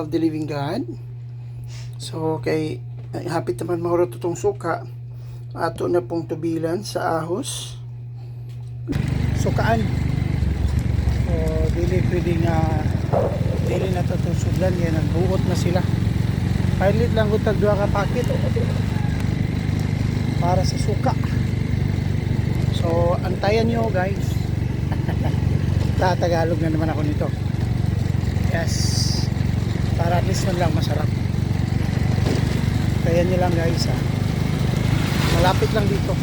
of the living God. So kay hapit naman mahurot itong suka. Ato na pong tubilan sa ahos. Sukaan. So dili pwedeng dili na itong sudlan. Yan, nagbuot na sila. Pilot lang utag duha ka pakit para sa suka. So antayan nyo guys. Tagalog na naman ako nito. Yes, para at least man lang masarap. Kaya nyo lang guys malapit lang dito.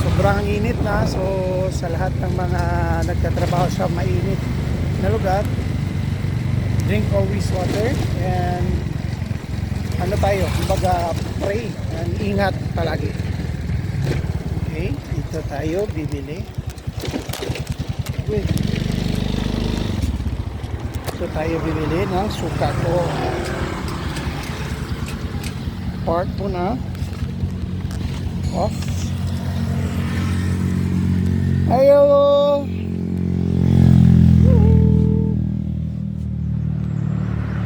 Sobrang init na. So sa lahat ng mga nagtatrabaho sa mainit na lugar, drink always water. And ano tayo, kumbaga pray and ingat palagi. Okay, dito tayo bibili. Wait. Ito tayo bibili ng suka ko. Part po na off. Ayo.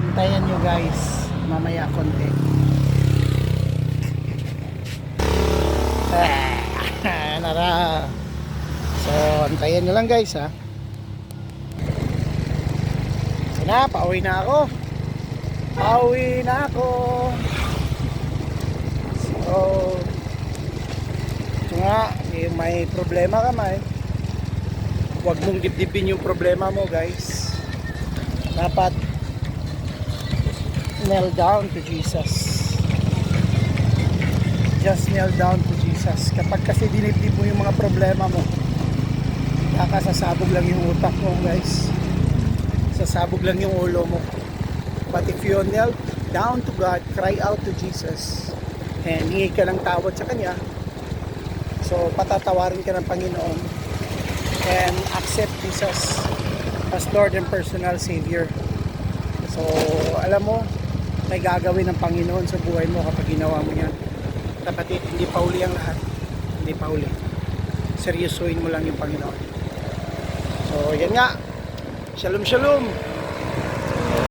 Hintayin nyo guys mamaya konti. Nara. So antayin nyo lang guys pauwi na ako. So ito nga, may problema ka man, huwag mong dibdibin yung problema mo guys. Dapat nail down to Jesus. Just nail down to Jesus. Kapag kasi dinibdib mo yung mga problema mo, nakasasabog lang yung utak mo guys, sasabog lang yung ulo mo. But if you kneel down to God, cry out to Jesus, and hingi ka ng tawad sa Kanya, so patatawarin ka ng Panginoon and accept Jesus as Lord and personal Savior. So alam mo, may gagawin ng Panginoon sa buhay mo kapag ginawa mo yan. Kapatid, hindi pa uli ang lahat. Hindi pa uli. Seryosohin mo lang yung Panginoon. So yan nga. Shalom shalom.